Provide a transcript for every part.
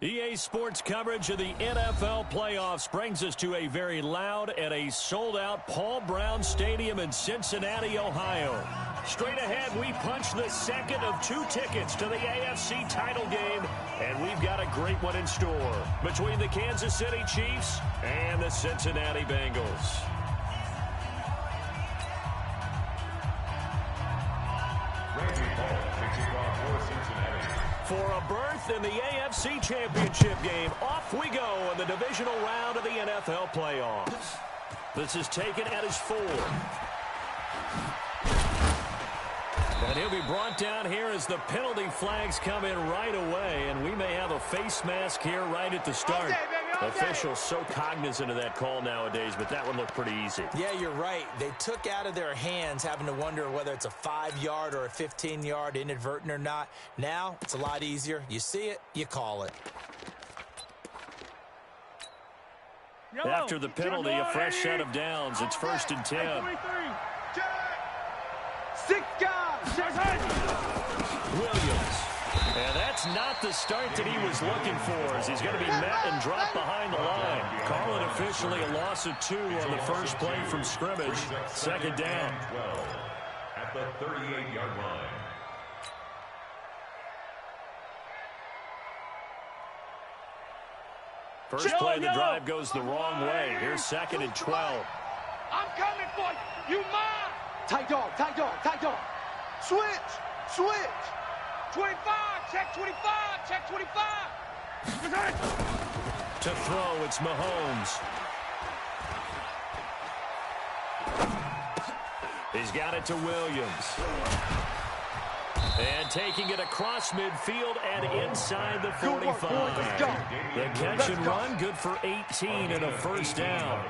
EA Sports coverage of the NFL playoffs brings us to a very loud and a sold-out Paul Brown Stadium in Cincinnati, Ohio. Straight ahead, we punch the second of 2 tickets to the AFC title game, and we've got a great one in store between the Kansas City Chiefs and the Cincinnati Bengals. For a berth in the AFC Championship game, off we go in the divisional round of the NFL playoffs. This is taken at his 4. And he'll be brought down here as the penalty flags come in right away, and we may have a face mask here right at the start. Officials so cognizant of that call nowadays, but that one looked pretty easy. Yeah, you're right. They took out of their hands having to wonder whether it's a 5-yard or a 15-yard, inadvertent or not. Now, it's a lot easier. You see it, you call it. After the penalty, a fresh set of downs. It's 1st and 10. 6 guys. Williams. And that's not the start that he was looking for, as he's going to be met and dropped behind the line. Call it officially a loss of 2 on the first play from scrimmage. 2nd down. At the 38-yard line. First play of the drive goes the wrong way. Here's 2nd and 12. I'm coming for you. You mine. Tight dog, tight dog, tight dog. Switch, switch. 25, check 25, check 25. To throw, it's Mahomes. He's got it to Williams. And taking it across midfield and inside the 45. The catch and run, good for 18 and a 1st down.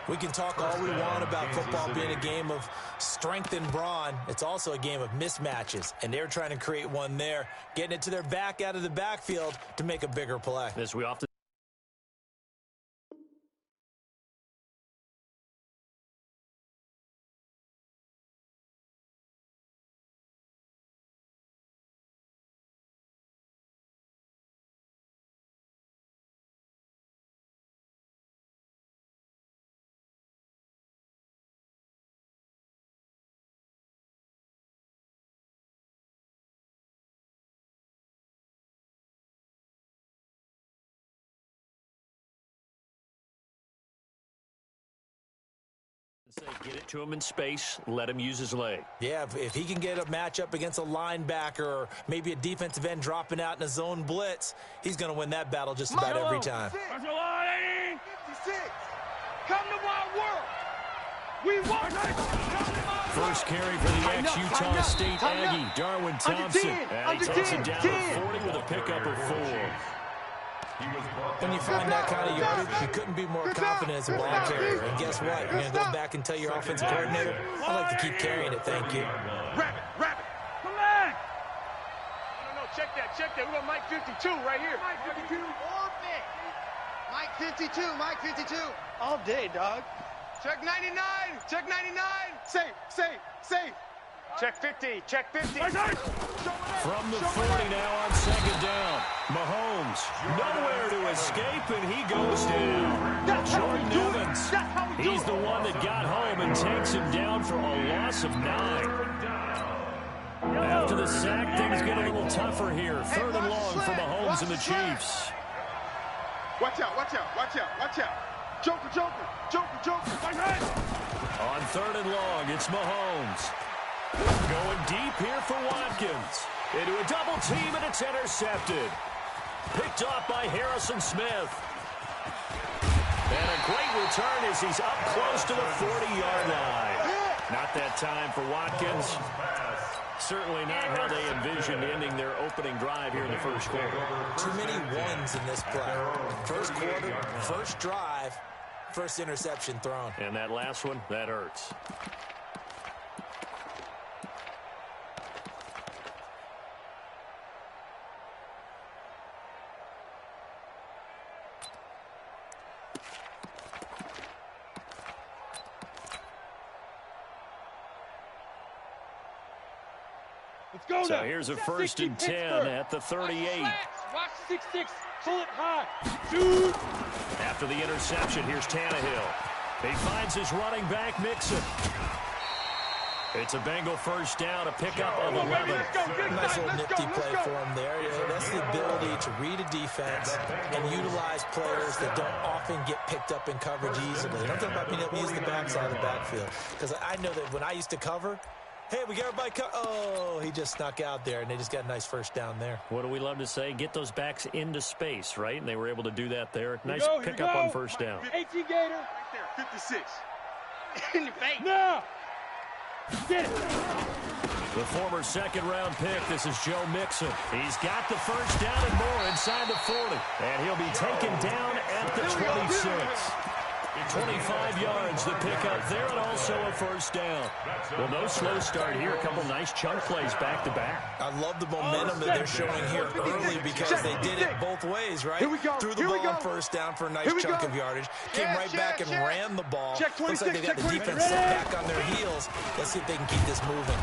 We can talk all we want about football being a game of strength and brawn. It's also a game of mismatches, and they're trying to create one there, getting it to their back out of the backfield to make a bigger play. As we often say, get it to him in space, let him use his leg. Yeah, if he can get a matchup against a linebacker or maybe a defensive end dropping out in a zone blitz, he's going to win that battle just about every time. 56. Come to my world. We want First carry for the ex-Utah State Aggie, Darwin Thompson. And he takes it down to 40 with a pickup of 4. When you find that kind of yardage, you couldn't be more confident as a ball carrier. And guess what? You're going to go back and tell your offensive coordinator, I'd like to keep carrying it, thank you. Rabbit. Come on. No, check that. We got Mike 52 right here. Mike 52. Orbit. Mike 52, Mike 52. All day, dog. Check 99. Check 99. Safe. Check 50. Check 50. From the 40 now on 2nd down. Mahomes, nowhere to escape, and he goes down. Jordan Evans, he's the one that got home and takes him down for a loss of 9. After the sack, things get a little tougher here. 3rd and long for Mahomes and the Chiefs. Watch out. Joker. On 3rd and long, it's Mahomes. Going deep here for Watkins. Into a double team, and it's intercepted. Picked off by Harrison Smith. And a great return as he's up close to the 40-yard line. Not that time for Watkins. Certainly not how they envisioned ending their opening drive here in the first quarter. Too many ones in this play. First quarter, first drive, first interception thrown. And that last one, that hurts. Let's go So now. here's a 1st and 10 at the 38. Watch 6-6. Pull it high. Shoot. After the interception, here's Tannehill. He finds his running back, Mixon. It's a Bengal 1st down, a pickup of 11. Nice little nifty play for him there. Yeah, that's the ability to read a defense and utilize players that don't often get picked up in coverage easily. And I'm talking about being able to use the backside of the backfield. Because I know that when I used to cover, hey, we got everybody oh, he just snuck out there, and they just got a nice 1st down there. What do we love to say? Get those backs into space, right? And they were able to do that there. Nice pickup on 1st down. 18 Gator. Right there, 56. In the face. No. Get it. The former 2nd-round pick, this is Joe Mixon. He's got the 1st down and more inside the 40. And he'll be taken down at the 26. 25 yards, the pickup there, and also a 1st down. Well, no slow start here. A couple nice chunk plays back-to-back. I love the momentum that they're showing here early because they did it both ways, right? Threw the ball on 1st down for a nice chunk of yardage. Came right back and ran the ball. Looks like they got the defense set back on their heels. Let's see if they can keep this moving.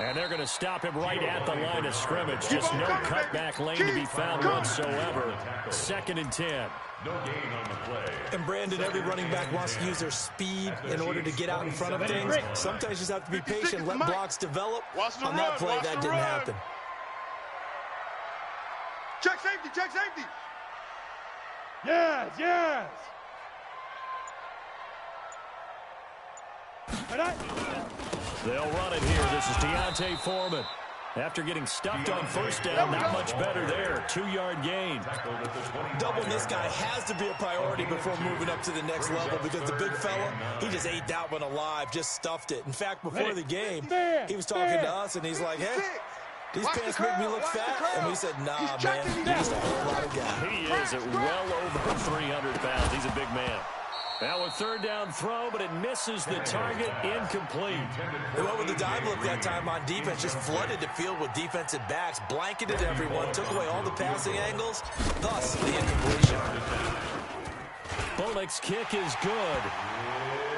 And they're going to stop him right at the line of scrimmage. Just no cutback lane to be found whatsoever. 2nd and 10. No gain on the play. And Brandon, every running back wants to use their speed in order to get out in front of things. Sometimes you just have to be patient, let blocks develop. On that play, that didn't happen. Check safety, check safety. Yes, yes. They'll run it here. This is Deontay Foreman. After getting stuffed on 1st down, not much better there. 2-yard gain. Doubling this guy has to be a priority before moving up to the next level because the big fella, he just ate that one alive, just stuffed it. In fact, before the game, he was talking to us, and he's like, hey, these pants make me look fat. And we said, nah, man, he's just a whole lot of guy. He is at well over 300 pounds. He's a big man. Now a 3rd down throw, but it misses the target, incomplete. They went with the dive look that time on defense, just flooded the field with defensive backs, blanketed everyone, took away all the passing angles, thus the incompletion. Bullock's kick is good.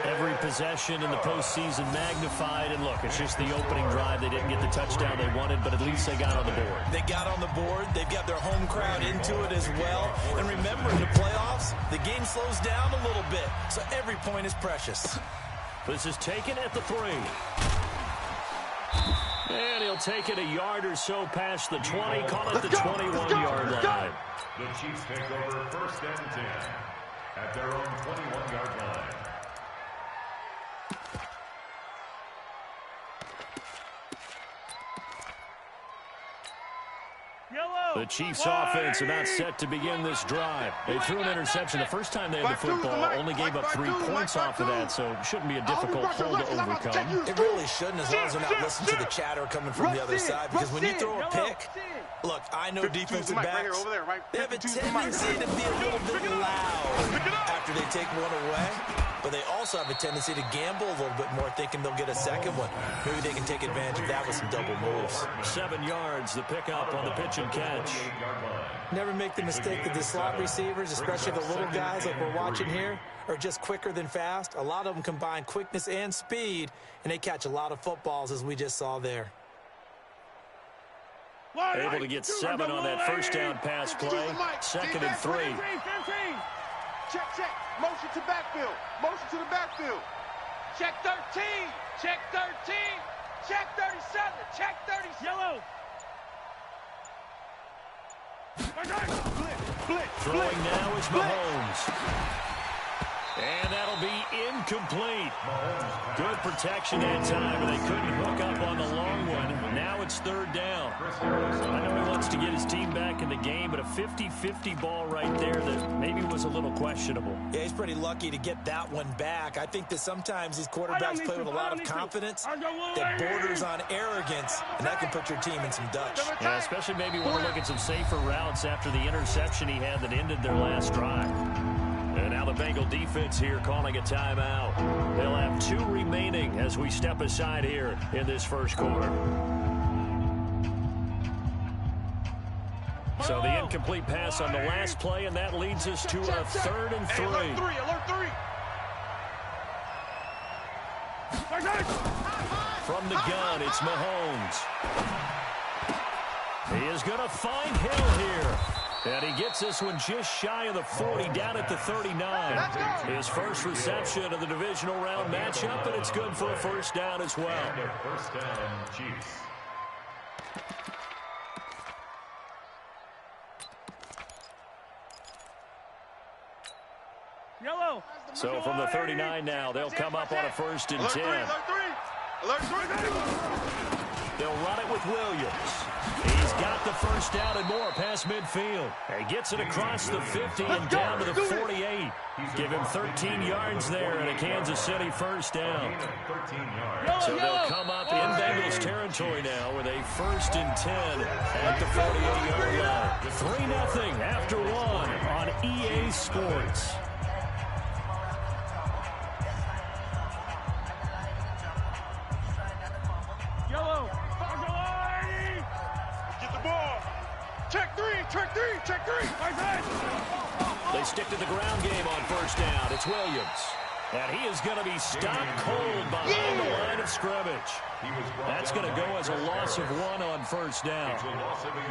Every possession in the postseason magnified, and look, it's just the opening drive. They didn't get the touchdown they wanted, but at least they got on the board. They got on the board. They've got their home crowd into it as well. And remember, in the playoffs, the game slows down a little bit, so every point is precious. This is taken at the 3. And he'll take it a yard or so past the 20, call it the 21-yard line. The Chiefs take over 1st and 10 at their own 21-yard line. The Chiefs offense about set to begin this drive. They threw an interception the first time they had the football, only gave up 3 points off of that, so it shouldn't be a difficult hole to overcome. It really shouldn't, as long as they're not listening to the chatter coming from the other side, because when you throw a pick, look, I know defensive backs, they have a tendency to be a little bit loud after they take one away, but they also have a tendency to gamble a little bit more, thinking they'll get a second one. Maybe they can take advantage of that with some double moves. 7 yards, the pickup on the pitch and catch. Never make the mistake that the slot receivers, especially the little guys like we're watching here, are just quicker than fast. A lot of them combine quickness and speed, and they catch a lot of footballs, as we just saw there. Able to get 7 on that 1st down pass play. 2nd and 3. Check, check. Motion to backfield. Motion to the backfield. Check 13. Check 13. Check 37. Check 30. Yellow. Blitz. Throwing now is Mahomes. And that'll be incomplete. Good protection that time, but they couldn't hook up on the long one. Now it's 3rd down. I know he wants to get his team back in the game, but a 50-50 ball right there that maybe was a little questionable. Yeah, he's pretty lucky to get that one back. I think that sometimes these quarterbacks play with a lot of confidence that borders on arrogance, and that can put your team in some Dutch. Yeah, especially maybe when we're looking some safer routes after the interception he had that ended their last drive. And now the Bengal defense here calling a timeout. They'll have 2 remaining as we step aside here in this 1st quarter. So the incomplete pass on the last play, and that leads us to a 3rd and 3. Alert 3, alert 3. From the gun, it's Mahomes. He is going to find Hill here. And he gets this one just shy of the 40, down at the 39. His first reception of the divisional round matchup, and it's good for a first down as well. And a first down, Chiefs. Yellow. So from the 39 now, they'll come up on a 1st and 10. Alert three. They'll run it with Williams. He's got the first down and more past midfield. He gets it across the 50 and down to the 48. Give him 13 yards there and a Kansas City first down. 13 yards. So they'll come up in Bengals territory now with a 1st and 10 at the 48-yard line. 3-0 after 1 on EA Sports. Check three. They stick to the ground game on first down. It's Williams. And he is going to be stopped cold behind the line of scrimmage. That's going to go as a loss of 1 on first down.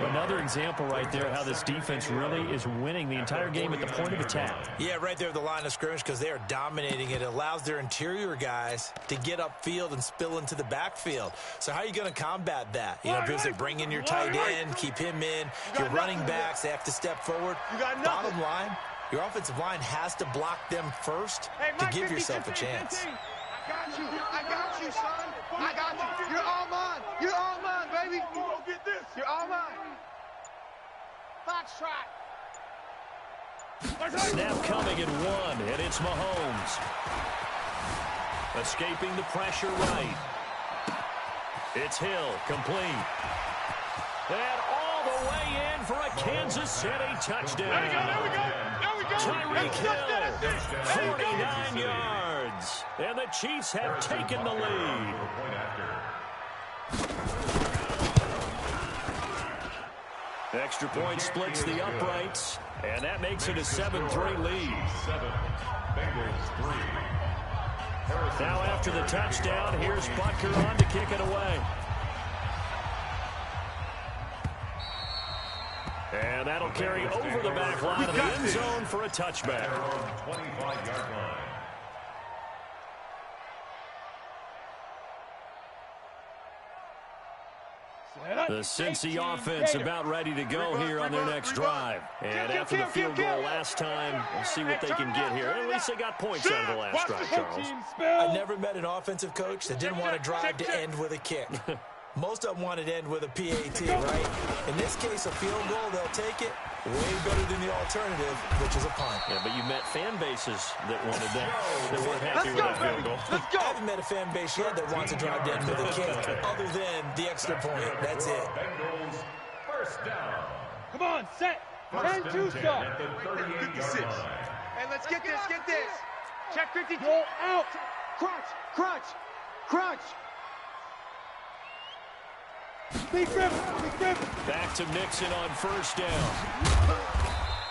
Another example right there how this defense really is winning the entire game at the point of attack. Yeah, right there at the line of scrimmage because they are dominating it. It allows their interior guys to get upfield and spill into the backfield. So how are you going to combat that? You know, because they bring in your tight end, keep him in. Your running backs, they have to step forward. Bottom line, your offensive line has to block them first to give yourself a chance. I got you, son. I got you. You're all mine. You're all mine, baby. You gonna get this. You're all mine. Foxtrot. Snap coming at 1, and it's Mahomes. Escaping the pressure right. It's Hill, complete. And all the way in for a Kansas City touchdown. There we go. Tyreek Hill, 49 yards. And the Chiefs have taken the lead. Extra point splits the uprights, and that makes it a 7-3 lead. Now after the touchdown, here's Butker on to kick it away. And that'll carry over the back line of the end zone for a touchback. 25-yard line. The Cincy offense about ready to go here on their next drive. And after the field goal last time, we'll see what they can get here. At least they got points out of the last drive, Charles. I never met an offensive coach that didn't want to drive to end with a kick. Most of them wanted to end with a PAT, right? In this case, a field goal, they'll take it. Way better than the alternative, which is a punt. Yeah, but you met fan bases that wanted that, that weren't happy with that field goal. I haven't met a fan base yet that wants to drive to end with a kick, other than the extra point. That's it. Bengals first down. Come on, set. 10-2 stop. At the 38-yard line. Hey, let's get this, get this. Check 52. Roll out. Crunch. Big grip. Back to Nixon on first down.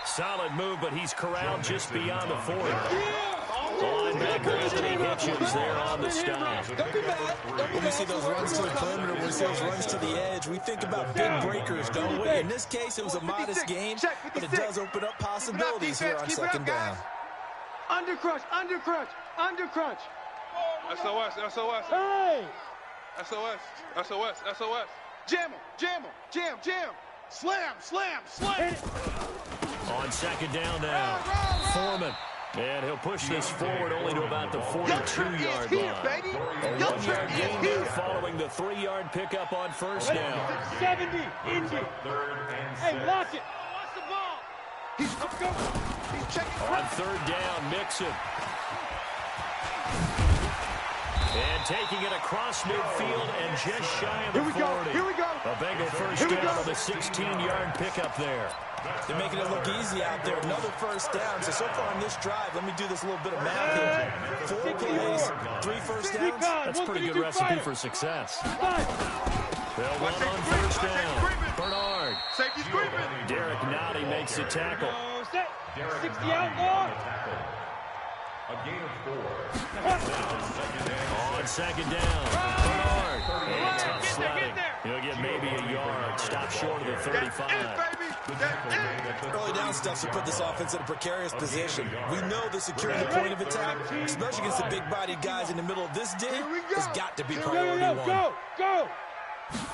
Solid move, but he's corralled just beyond the 40. The linebacker Anthony Hitchens there on the stop. Don't be mad. When we see those runs to the perimeter, when we see those runs to the edge, we think about big breakers, don't we? In this case, it was a modest game, but it does open up possibilities here on second down. Under crunch. SOS. Hey! SOS. Jam him. Slam. On second down now, Foreman. And he'll push this forward only to about the 42-yard line. A 1-yard gain there following the 3-yard pickup on first down. 70, Indy. Hey, lock it. Watch the ball. He's checking. On third down, Mixon. And taking it across midfield and just shy of the 40. Here we go. A Bengal first down with a 16-yard pickup there. They're making it look easy out there. Another first down. So far on this drive, let me do this little bit of math here. 4 plays, 3 first downs. That's a pretty good recipe for success. They'll run on first down. Bernard. Safety screaming. Derek Nottie makes the tackle. 60 outlaw. A gain of 4. On second down, Bernard. And tough sledding. He'll get maybe a yard. Stop short of the 35. Early down steps will put this offense in a precarious position. We know that securing the point of attack, especially against the big-bodied guys in the middle of this day, has got to be priority one. Go!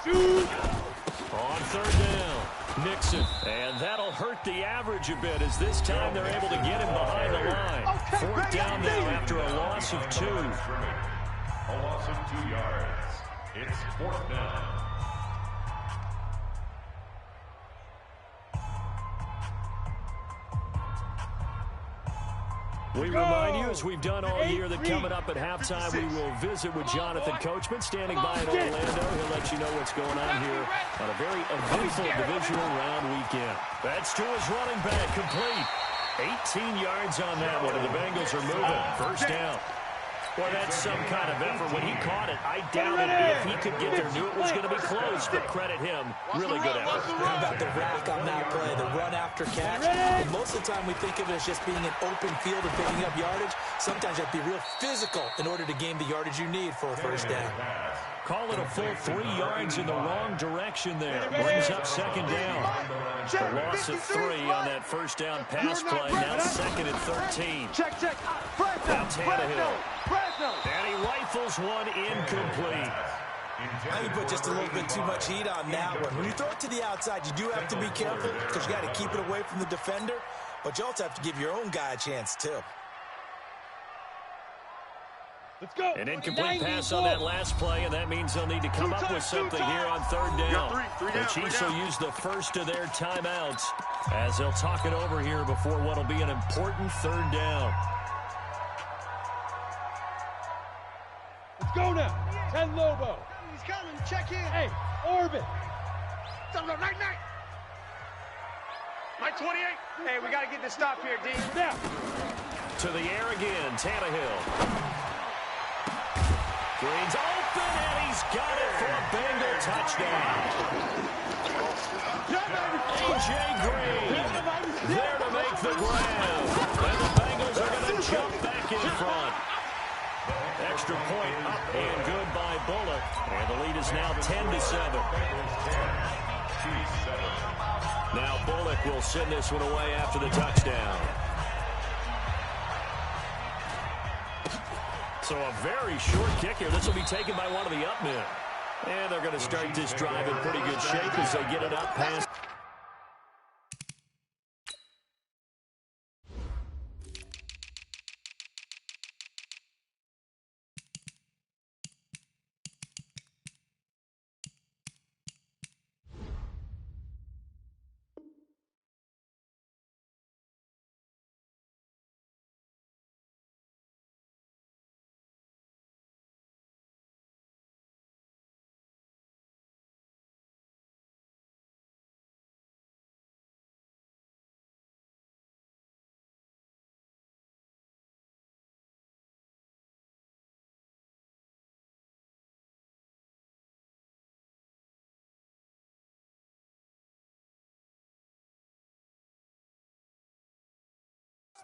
Shoot! On third down, Nixon. And that'll hurt the average a bit as this time they're able to get him behind the line. Fourth down now after a loss of 2. A loss of 2 yards. It's 4th down. We remind you, as we've done all year, that coming up at halftime, we will visit with Jonathan Coachman, standing by in Orlando. He'll let you know what's going on here on a very eventful divisional round weekend. That's to his running back, complete. 18 yards on that one, and the Bengals are moving. First down. Well, that's some kind of effort. When he caught it, I doubted if he could get there. Knew it was going to be close, but credit him. Really good effort. How about the rack on that play, the run after catch? And most of the time we think of it as just being an open field and picking up yardage. Sometimes you have to be real physical in order to gain the yardage you need for a first down. Call it a full 3 yards in the wrong direction there. Brings up second down. The loss of 3 on that first down pass play. Now second and 13. Check. Now Tannehill. And he rifles one incomplete. I think you put just a little bit too much heat on that one. When you throw it to the outside, you do have to be careful because you got to keep it away from the defender. But you also have to give your own guy a chance, too. Let's go. An incomplete pass on that last play, and that means they'll need to come up with something here on third down. The Chiefs will use the first of their timeouts as they'll talk it over here before what will be an important third down. Let's go now. 10 Lobo. He's coming. Check in. Hey, Orbit. Night. Mike 28. Hey, we got to get this stop here, D. Now. To the air again, Tannehill. Green's open, and he's got it for a Bengal touchdown. A.J. Green there to make the grab. And the Bengals are going to jump back in front. Extra point up and good by Bullock. And the lead is now 10-7. Now Bullock will send this one away after the touchdown. So a very short kick here. This will be taken by one of the up men. And they're going to start this drive in pretty good shape as they get it up past.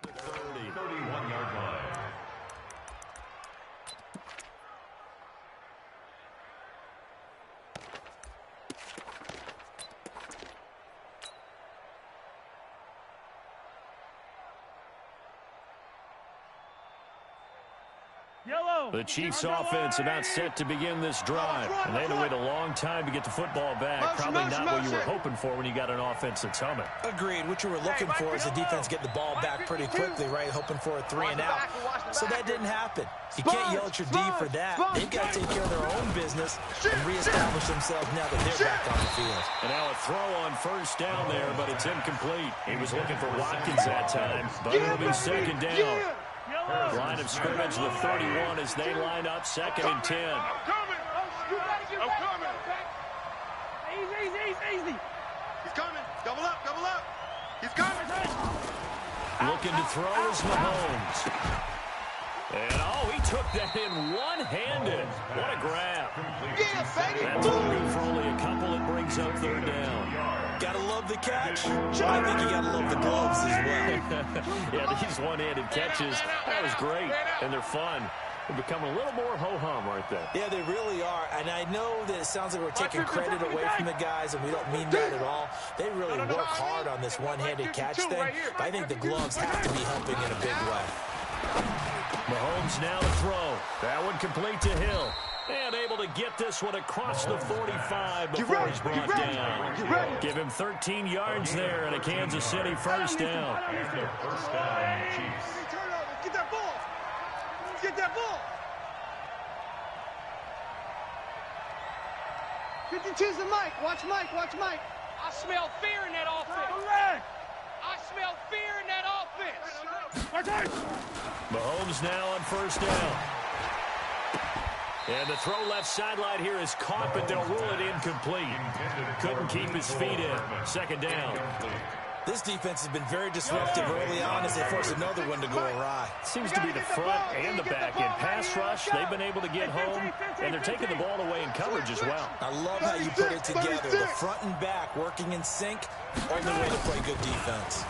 The 31-yard line. Yellow. The Chiefs offense about set to begin this drive. And they had to wait a long time to get the football back. Probably not what you were hoping for when you got an offense that's humming. Agreed. What you were looking for is the defense get the ball back pretty quickly, right? Hoping for a 3 and out. So that didn't happen. You can't yell at your D for that. They've got to take care of their own business and reestablish themselves now that they're back on the field. And now a throw on first down there, but it's incomplete. He was looking for Watkins that time, but it'll be second down. Line of scrimmage, the 31 as they line up, 2nd and 10. I'm coming. Easy. He's coming. Double up. He's coming. Looking to throw is Mahomes. And, he took that in one-handed. What a grab. Yeah, baby. That's good for only a couple. It brings up third down. Gotta love the catch. I think you gotta love the gloves as well. Yeah, these one-handed catches, that was great, and they're fun. They're becoming a little more ho-hum, aren't they? Yeah, they really are. And I know that it sounds like we're taking credit away from the guys, and we don't mean that at all. They really work hard on this one-handed catch thing. But I think the gloves have to be helping in a big way. Mahomes now to throw. That one complete to Hill. And able to get this one across the 45 before he's brought down. Give him 13 yards there and a Kansas City first down. First down, Chiefs. Get that ball. Get that ball. 52's the Mike. Watch Mike. Watch Mike. I smell fear in that offense. I smell fear in that offense. Mahomes now on first down. And the throw left sideline here is caught, but they'll rule it incomplete. Couldn't keep his feet in. Second down. This defense has been very disruptive early on as they force another one to go awry. Seems to be the front and the back. In pass rush, they've been able to get home, and they're taking the ball away in coverage as well. I love how you put it together. The front and back working in sync. Only way to play good defense.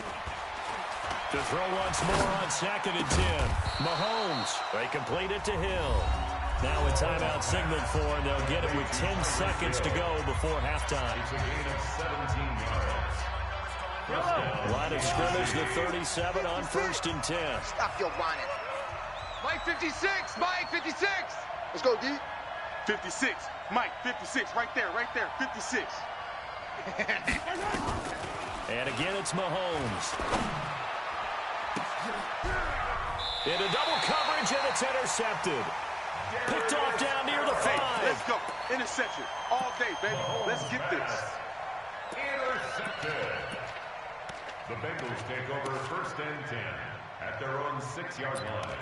To throw once more on 2nd and 10. Mahomes, they complete it to Hill. Now a timeout signaled for, and they'll get it with 10 seconds to go before halftime. It's a gain of 17 yards. First down. Line of scrimmage, the 37 on 1st and 10. Stop your whining. Mike 56. Mike 56. Let's go, D. 56. Mike, 56. Right there, 56. And again, it's Mahomes. Into double coverage, and it's intercepted. Picked off down near the 5. Hey, let's go. Interception. All day, baby. Let's get this. Intercepted. The Bengals take over 1st and 10 at their own 6-yard line.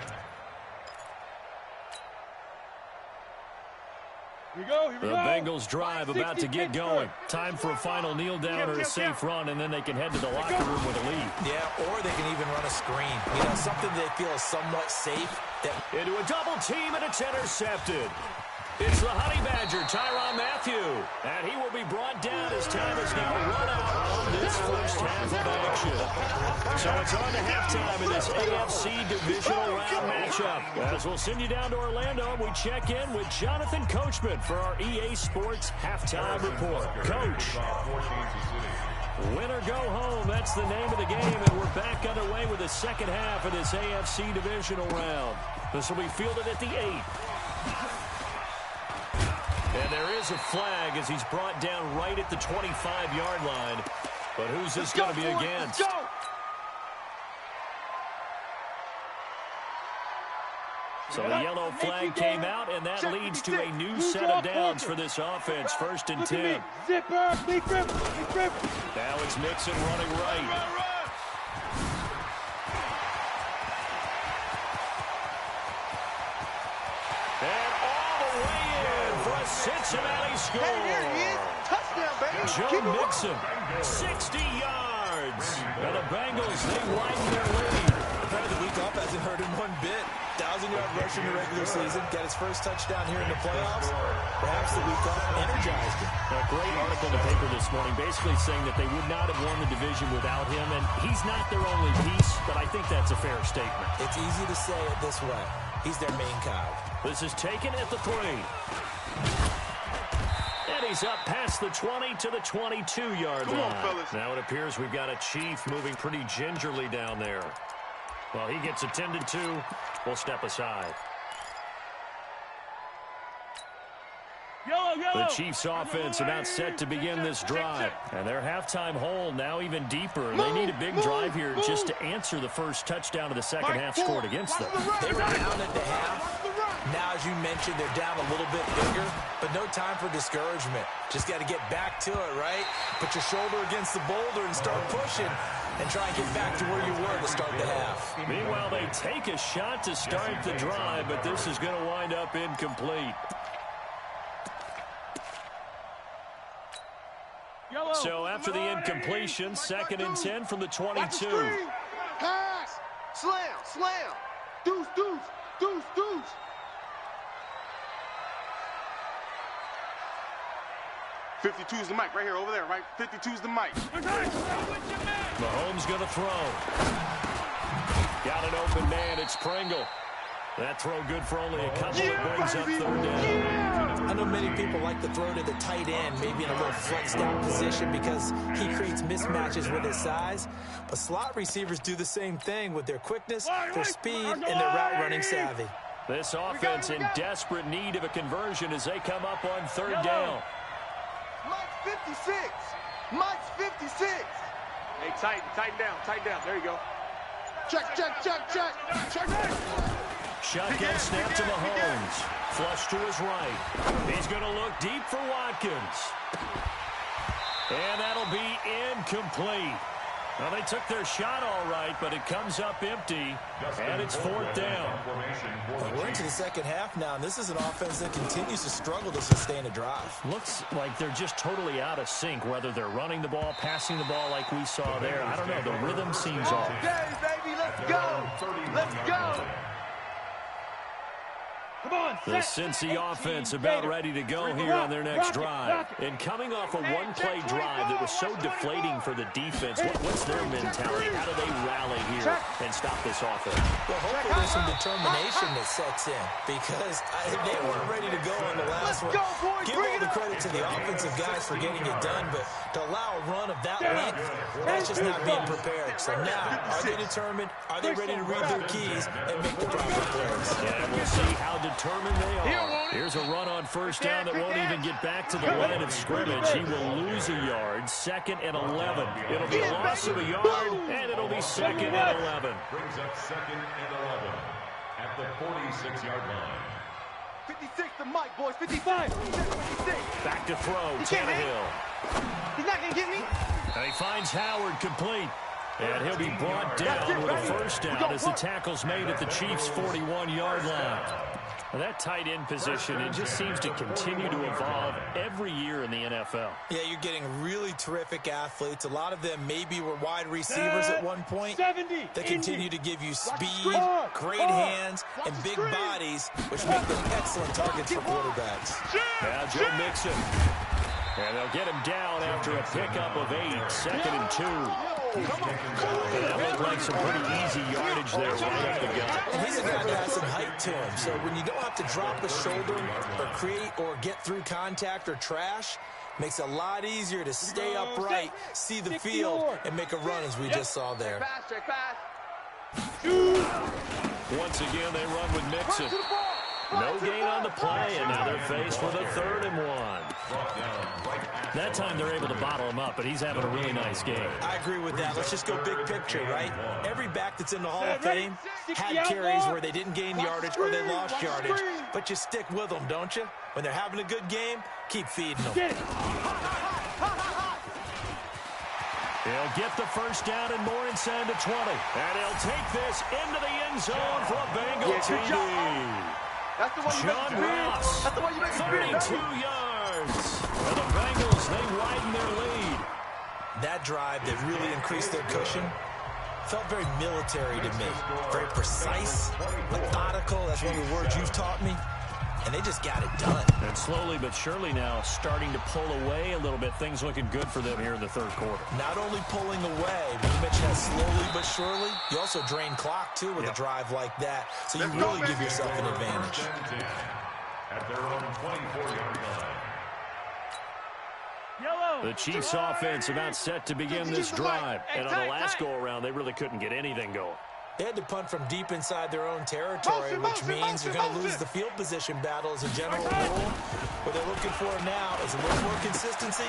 The Bengals drive about to get going. Time for a final kneel down or a safe run, and then they can head to the locker room with a lead. Yeah, or they can even run a screen. You know, something they feel is somewhat safe. Into a double team, and it's intercepted. It's the Honey Badger, Tyrann Mathieu. And he will be brought down as time is now run out on this first half of action. So it's on to halftime in this AFC divisional round matchup. As we'll send you down to Orlando, we check in with Jonathan Coachman for our EA Sports Halftime Report. Coach. Win or go home, that's the name of the game, and we're back underway with the second half of this AFC divisional round. This will be fielded at the 8. And there is a flag as he's brought down right at the 25-yard line. But who's this going to be against? So the yellow flag came out, and that leads to a new set of downs for this offense. 1st and 10. Now it's Mixon running right. And all the way in for a Cincinnati score. Hey, there he is. Touchdown, baby. Joe Mixon, 60 yards. And the Bengals, they widen their lead. The week off hasn't hurt him one bit. 1,000-yard rush in the regular season. Got his first touchdown here in the playoffs. Perhaps the week off energized him. A great article in the paper this morning basically saying that they would not have won the division without him. And he's not their only piece, but I think that's a fair statement. It's easy to say it this way. He's their main cog. This is taken at the 3. And he's up past the 20 to the 22-yard line. on, fellas. Now it appears we've got a Chief moving pretty gingerly down there. Well, he gets attended to. We'll step aside. The Chiefs offense about set to begin this drive. And their halftime hole now even deeper. And they need a big drive here just to answer the first touchdown of the second half scored against them. They were down at the half. Now, as you mentioned, they're down a little bit bigger, but no time for discouragement. Just got to get back to it, right? Put your shoulder against the boulder and start pushing and try and get back to where you were to start the half. Meanwhile, they take a shot to start the drive, but this is going to wind up incomplete. So after the incompletion, 2nd and 10 from the 22. Pass. Slam. Slam. Deuce. Deuce. Deuce. Deuce. '52's the mic right here, over there, right? '52's the mic. Mahomes going to throw. Got an open man. It's Pringle. That throw good for only a couple. It brings up third down. I know many people like to throw to the tight end, maybe in a little flexed out position because he creates mismatches with his size. But slot receivers do the same thing with their quickness, their speed, and their route running savvy. This offense in desperate need of a conversion as they come up on third down. Mike's 56. Mike's 56. Hey, tighten down. There you go. Check. Shotgun snap to Mahomes. Flush to his right. He's going to look deep for Watkins. And that'll be incomplete. Well, they took their shot all right, but it comes up empty, and it's fourth down. Well, we're into the second half now, and this is an offense that continues to struggle to sustain a drive. Looks like they're just totally out of sync, whether they're running the ball, passing the ball like we saw there. I don't know. The rhythm seems off. Okay, baby, let's go. Let's go. Come on, The Cincy offense about ready to go here on their next drive. And coming off a one-play drive that was so deflating for the defense, what's their mentality? How do they rally here and stop this offense? Well, hopefully there's some determination that sets in because they weren't ready to go on the last one. Give all the credit to the offensive guys for getting it done, but to allow a run of that length, that's just not being prepared. So now, are they determined? Are they ready to read their keys and make the proper plays? Yeah, we'll see how determined they are. Here's a run on first down that won't even get back to the line of scrimmage. He will lose a yard. 2nd and 11. It'll be a loss of a yard, and it'll be 2nd and 11. Brings up 2nd and 11 at the 46-yard line. 56 to Mike, boys. 55. 56. Back to throw. Tannehill. He's not going to get me. And he finds Howard complete. And he'll be brought down with a first down as the tackle's made at the Chiefs' 41-yard line. Well, that tight end position, it just seems to continue to evolve every year in the NFL. Yeah, you're getting really terrific athletes. A lot of them maybe were wide receivers at one point. They continue to give you speed, great hands, and big bodies, which make them excellent targets for quarterbacks. Now Joe Mixon. And they'll get him down after a pickup of 8, 2nd and 2. And that looked like some pretty easy yardage there right up the gut. And he's a guy that has some height to him, so when you don't have to drop a shoulder or create or get through contact or trash, makes it a lot easier to stay upright, see the field, and make a run as we just saw there. Once again, they run with Mixon. No gain on the play, and now they're faced with a 3rd and 1. That time they're able to bottle him up, but he's having a really nice game. I agree with that. Let's just go big picture, right? Every back that's in the Hall of Fame had carries where they didn't gain yardage or they lost yardage, but you stick with them, don't you? When they're having a good game, keep feeding them. He'll get the first down and more inside the 20. And he'll take this into the end zone for a Bengal TD. That's the one you John Ross, That's the one you make 32 yards. And the Bengals, they widen their lead. That drive that really increased their cushion felt very military to me. Very precise, methodical. That's one of the words you've taught me. And they just got it done. And slowly but surely now starting to pull away a little bit. Things looking good for them here in the third quarter. Not only pulling away, but you mentioned that slowly but surely. You also drain clock, too, with a drive like that. So you really give yourself an advantage. At their own 24-yard line. The Chiefs offense about set to begin this drive. And on the last go-around, they really couldn't get anything going. They had to punt from deep inside their own territory, which means you're going to lose the field position battle as a general rule. What they're looking for now is a little more consistency,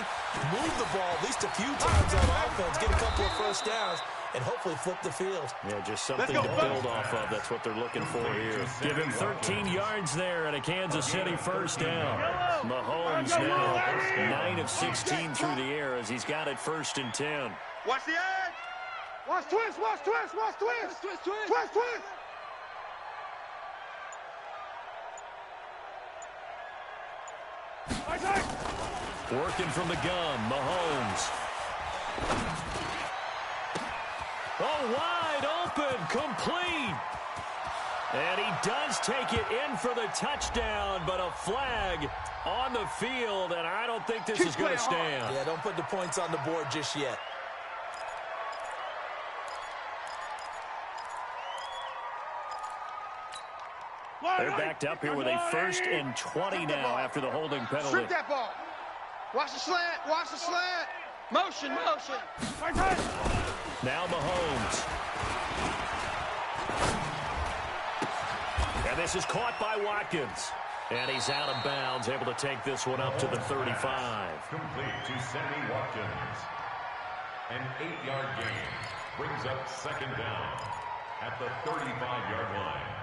move the ball at least a few times on offense, get a couple of first downs, and hopefully flip the field. Yeah, just something to build off of. That's what they're looking for here. Give him 13 yards there and a Kansas City first down. Mahomes now 9 of 16 through the air as he's got it 1st and 10. Watch the edge. Watch twist, watch twist, watch twist. Twist. Working from the gun, Mahomes. Oh, wide open, complete. And he does take it in for the touchdown, but a flag on the field, and I don't think this is going to stand. Yeah, don't put the points on the board just yet. They're backed up here with a 1st and 20 now after the holding penalty. Strip that ball. Watch the slant. Watch the slant. Motion, motion. Now Mahomes. And this is caught by Watkins. And he's out of bounds, able to take this one up to the 35. Complete to Sammy Watkins. An 8-yard gain brings up 2nd down at the 35-yard line.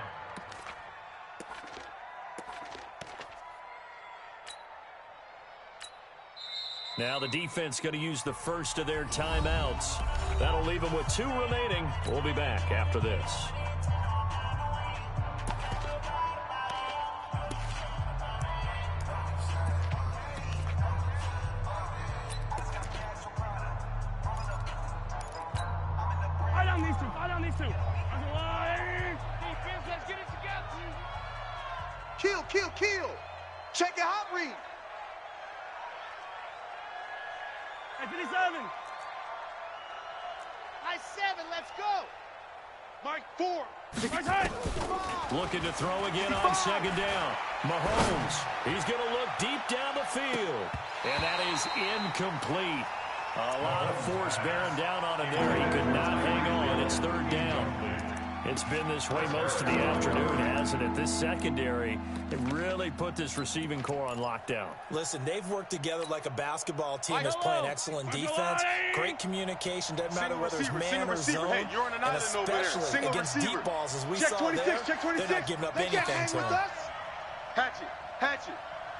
Now the defense going to use the first of their timeouts. That'll leave them with 2 remaining. We'll be back after this. Kill. Check your hot read. Hey, 57. High 7, let's go. Mike 4. Looking to throw again on 2nd down. Mahomes, he's going to look deep down the field. And that is incomplete. A lot of force bearing down on him there. He could not hang on. It's 3rd down. It's been this way most of the afternoon, hasn't it? This secondary, it really put this receiving core on lockdown. Listen, they've worked together like a basketball team that's playing excellent defense. Great communication, doesn't matter whether it's man or zone, and especially against deep balls, as we saw there, they're not giving up anything to them. Hatchet.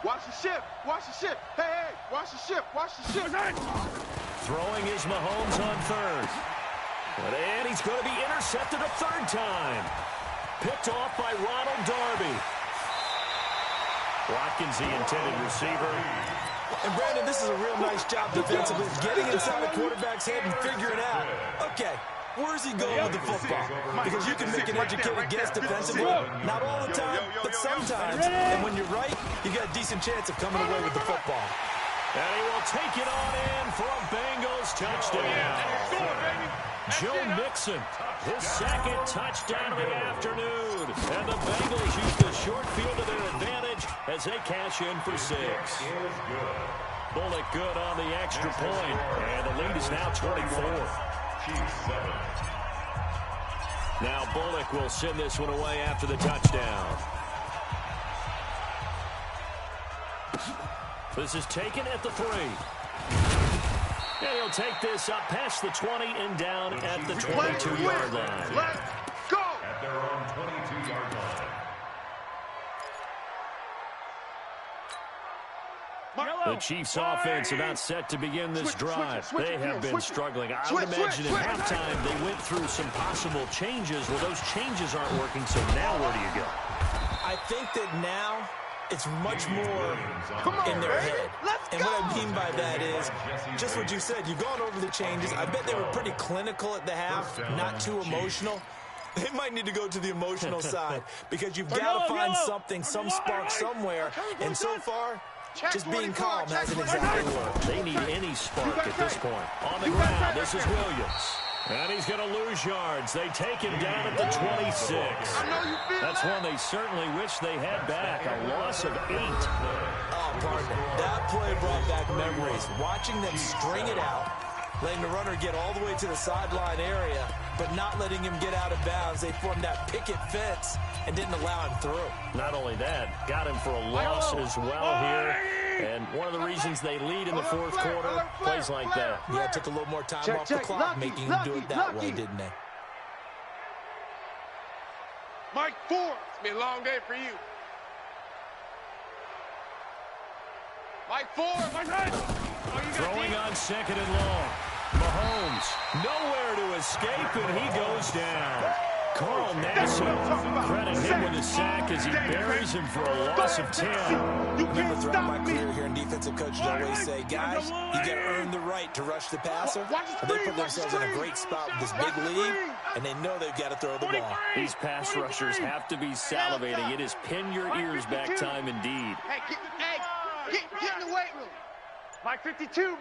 Watch the ship. Hey, watch the ship. Throwing is Mahomes on 3rd. And he's going to be intercepted a 3rd time. Picked off by Ronald Darby. Watkins, the intended receiver. And Brandon, this is a real nice job defensively, getting inside the quarterback's head and figuring out, okay, where's he going with the football? Because you can make an educated guess defensively, not all the time, but sometimes. And when you're right, you got a decent chance of coming away with the football. And he will take it on in for a Bengals touchdown. Joe Mixon, his 2nd touchdown of the afternoon. And the Bengals use the short field to their advantage as they cash in for 6. Bullock good on the extra point. And the lead is now 24. Now Bullock will send this one away after the touchdown. This is taken at the 3. And he'll take this up past the 20 and down at the 22-yard line. Let's go! At their own 22-yard line. The Chiefs' offense about set to begin this drive. They have been struggling. I would imagine at halftime they went through some possible changes. Well, those changes aren't working, so now where do you go? I think that now it's much more in their head. And what I mean by that is just what you said. You've gone over the changes. I bet they were pretty clinical at the half, not too emotional. They might need to go to the emotional side because you've got to find something, some spark somewhere. And so far, just being calm hasn't exactly worked. They need any spark at this point. On the ground, this is Williams. And he's going to lose yards. They take him down at the 26. That's one they certainly wish they had back. A loss of 8. Oh, partner, that play brought back memories. Watching them string it out, letting the runner get all the way to the sideline area, but not letting him get out of bounds. They formed that picket fence and didn't allow him through. Not only that, got him for a loss as well here. And one of the reasons they lead in the 4th quarter, plays like that. Yeah, it took a little more time off the clock, making him do it that way, didn't they? Mike 4. It's been a long day for you. Mike 4. Throwing on 2nd and long. Mahomes, nowhere to escape, and he goes down. Carl Nassib, credit him with a sack as he buries him for a loss of 10. Remember throughout my career here in defensive coaches, I always say, guys, you got to earn the right to rush the passer. And they put themselves in a great spot with this big lead, and they know they've got to throw the ball. These pass rushers have to be salivating. It is pin your ears back time indeed. Get in the weight room. Mike 52.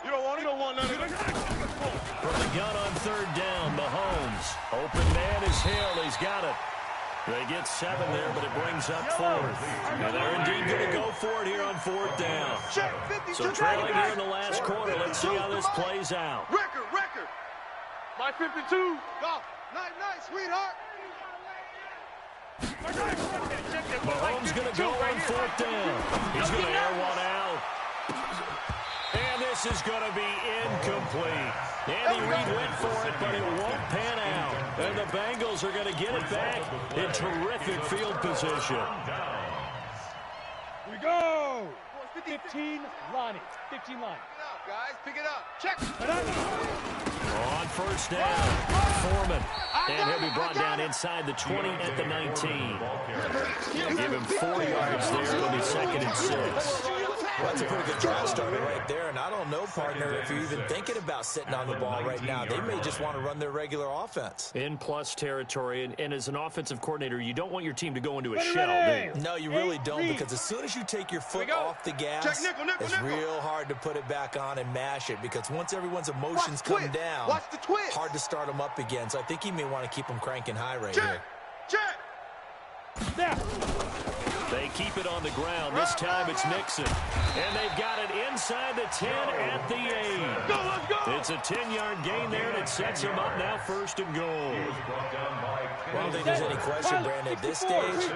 You don't want none of it. From the gun on 3rd down, Mahomes. Open man is Hill. He's got it. They get 7 there, but it brings up 4th. And they're indeed going to go for it here on 4th down. So trailing here in the last quarter. Let's see how this plays out. Record. My 52. Go. Nice, sweetheart. Mahomes going to go on 4th down. He's going to air one out. And this is going to be incomplete. Andy Reid went for it, but it won't pan out. And the Bengals are going to get it back in terrific field position. Here we go. 15, Lonnie. 15 line. Guys, pick it up. Check. On 1st down, Foreman. And he'll be brought down inside the 20 at the 19. Give him 4 yards there. It'll be 2nd and 6. Well, that's a pretty good drive starter right there, and I don't know, partner, if you're even thinking about sitting on the ball right now. They may just want to run their regular offense. In plus territory, and as an offensive coordinator, you don't want your team to go into a shell, do you? No, you really don't, because as soon as you take your foot off the gas, it's real hard to put it back on and mash it, because once everyone's emotions come down, hard to start them up again. So I think he may want to keep them cranking high right here. There. They keep it on the ground. This time it's Nixon. And they've got it inside the 10 at the 8. Let's go. It's a 10-yard gain there, and it sets him up now 1st and goal. I don't think there's any question, Brandon, at this stage,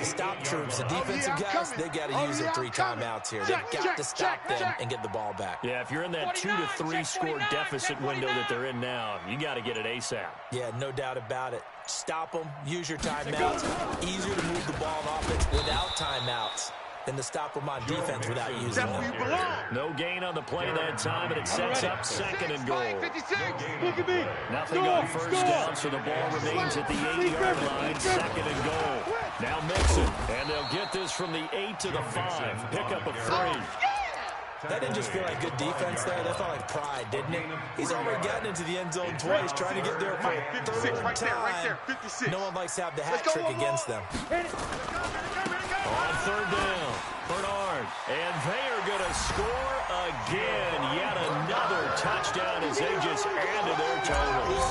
stop troops, the defensive guys, they got to use their 3 timeouts here. They've got to stop them and get the ball back. Yeah, if you're in that 2 to 3 score deficit window that they're in now, you got to get it ASAP. Yeah, no doubt about it. Stop them, use your timeouts. Easier to move the ball on offense without timeouts than to stop them on defense without using them. No gain on the play that time, and it sets up 2nd and goal. Look at me. Nothing on 1st down, so the ball remains at the 8-yard line, 2nd and goal. Now Mixon, and they'll get this from the 8 to the 5. Pick up a 3. That didn't just feel like good defense there. That felt like pride, didn't it? He's already gotten into the end zone twice, trying to get there for a 3rd time. No one likes to have the hat trick against them. On 3rd down, Bernard. And they are going to score again. Yet another touchdown as they just added their totals.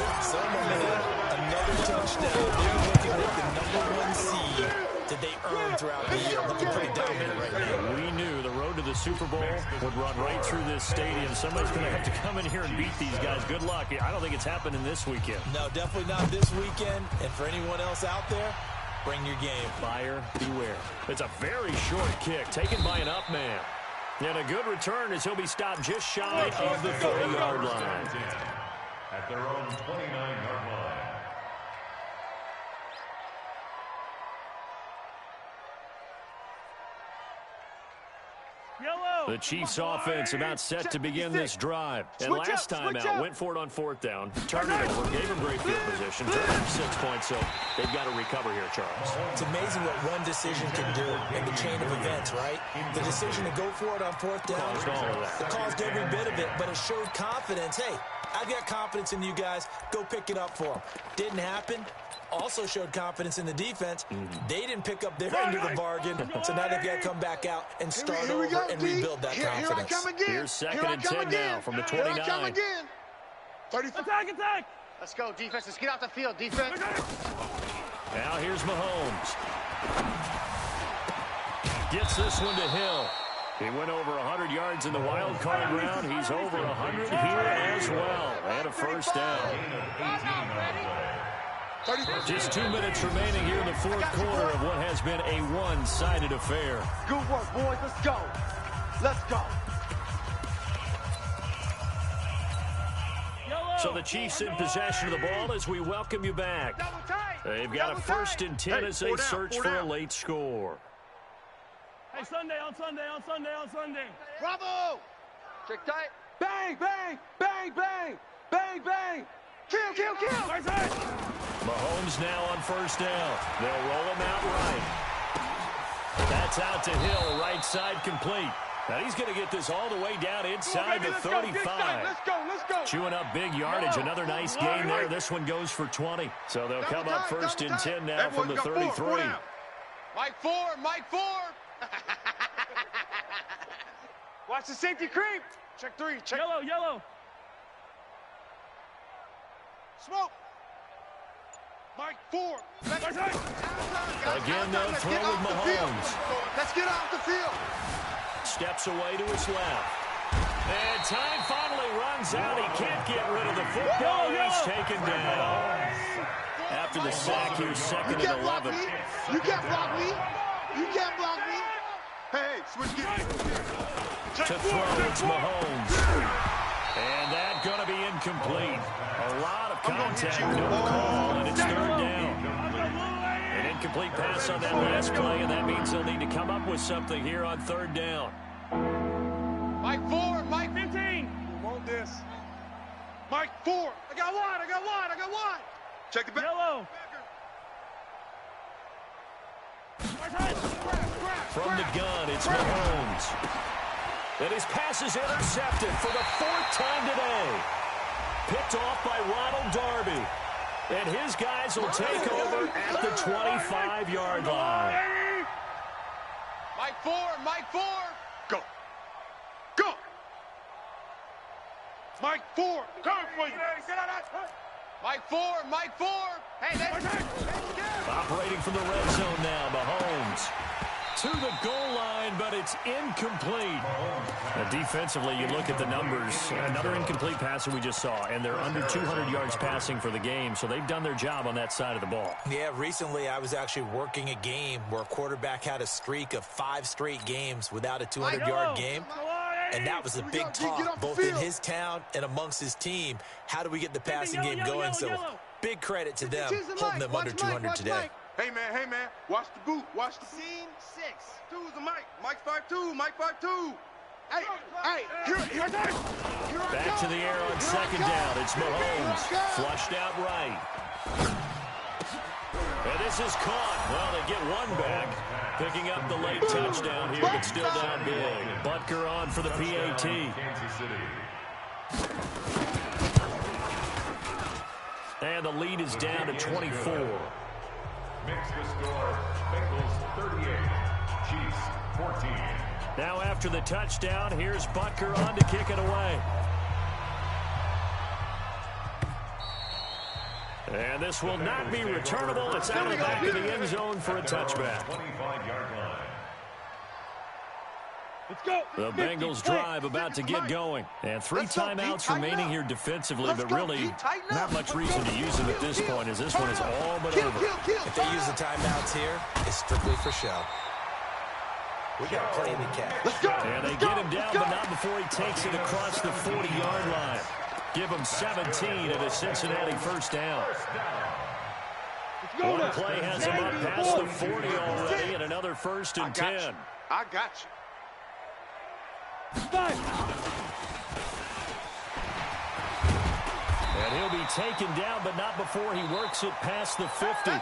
Another touchdown. They're looking like the #1 seed that they earned throughout the year. Looking pretty dominant right now. We knew the road to the Super Bowl would run right through this stadium. Somebody's going to have to come in here and beat these guys. Good luck. I don't think it's happening this weekend. No, definitely not this weekend. And for anyone else out there, bring your game. Buyer beware. It's a very short kick taken by an up man. And a good return as he'll be stopped just shy of the 30-yard line. At their own 29-yard line. The Chiefs offense about set to begin this drive. And last time out, went for it on 4th down. Turned it over, gave him great field position. Turned him 6 points, so they've got to recover here, Charles. It's amazing what one decision can do in the chain of events, right? The decision to go for it on 4th down. Caused all of that. It caused every bit of it, but it showed confidence. Hey, I've got confidence in you guys. Go pick it up for them. Didn't happen. Also showed confidence in the defense. They didn't pick up their end of the bargain, so now they've got to come back out and start over and rebuild that confidence. Here I come again. Here's 2nd and 10 now from the 29. Here I come again. 35. Attack. Let's go, defense. Let's get out the field, defense. Now here's Mahomes. Gets this one to Hill. He went over 100 yards in the wild card round. He's over 100 here as well. And a 1st down. Just 2 minutes remaining here in the 4th quarter of what has been a one-sided affair. Good work, boys. Let's go. Let's go. So the Chiefs in possession of the ball as we welcome you back. They've got a 1st and 10 as they search for a late score. Hey, Sunday. Bravo. Check tight. Bang, bang, bang, bang, bang, bang. Kill. Mahomes now on 1st down. They'll roll him out right. That's out to Hill, right side complete. Now he's going to get this all the way down inside the 35. Let's go. Chewing up big yardage. Another nice gain there. This one goes for 20. So they'll come up 1st and 10 now from the 33. Mike 4. Watch the safety creep. Check 3. Check. Yellow. Smoke. Mike 4. Again, they'll throw with Mahomes. Let's get off the field. Steps away to his left. And time finally runs out. He can't get rid of the football. He's taken down. After the sack, he was second and 11. You can't block me. You can't block me. Hey, switch gears. To throw, it's Mahomes. And that's going to be incomplete. A lot of contact, no call, and it's third down. An incomplete pass on that last play, and that means they'll need to come up with something here on third down. Mike 4, Mike 15. We want this. Mike 4. I got one. Check the back. Yellow. From the gun, it's Mahomes. And his pass is intercepted for the fourth time today. Picked off by Ronald Darby. And his guys will take over at the 25-yard line. Mike 4, Mike 4. Go. Go. Mike 4. Coming for you. Mike 4, Mike 4. Hey, that's Operating from the red zone now, Mahomes. To the goal line, but it's incomplete. Now, defensively, you look at the numbers. Another incomplete pass that we just saw, and they're under 200 yards passing for the game, so they've done their job on that side of the ball. Yeah, recently I was actually working a game where a quarterback had a streak of 5 straight games without a 200-yard game. And that was a big talk, both in his town and amongst his team. How do we get the passing game going? So big credit to them, holding them under 200 today. Hey, man. Watch the boot. Watch the Scene 6. 2 is the Mike. Mike 5-2. Mike 5-2. Hey, here Back to the air on second down. It's Mahomes. Flushed out right. And this is caught. Well, they get one back. Picking up the late touchdown here, but still down big. Butker on for the PAT. Kansas City. And the lead is down to 24. Makes the score Bengals 38, Chiefs 14. Now after the touchdown, here's Butker on to kick it away. And this will not be returnable. It's out of the back of the end zone for a touchback. 25-yard line. Let's go. The Bengals drive about to get going. And 3 timeouts remaining here defensively, but really not much reason to use them at this point, as this one is all but over. If they use the timeouts here, it's strictly for show. We got to play the catch. And they get him down, but not before he takes it across the 40-yard line. Give him 17 at a Cincinnati first down. One play has him up past the 40 already, and another first and 10. I got you. And he'll be taken down, but not before he works it past the 50.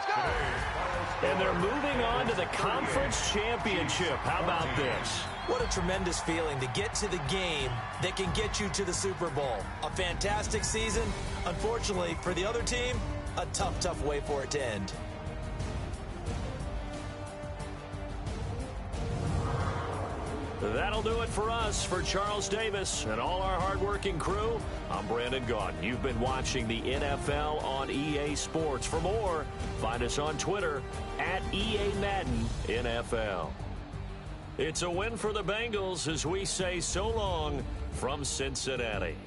And they're moving on to the conference championship. How about this? What a tremendous feeling to get to the game that can get you to the Super Bowl. A fantastic season. Unfortunately, for the other team, a tough way for it to end. That'll do it for us. For Charles Davis and all our hardworking crew, I'm Brandon Gaudin. You've been watching the NFL on EA Sports. For more, find us on Twitter at EA Madden NFL. It's a win for the Bengals as we say so long from Cincinnati.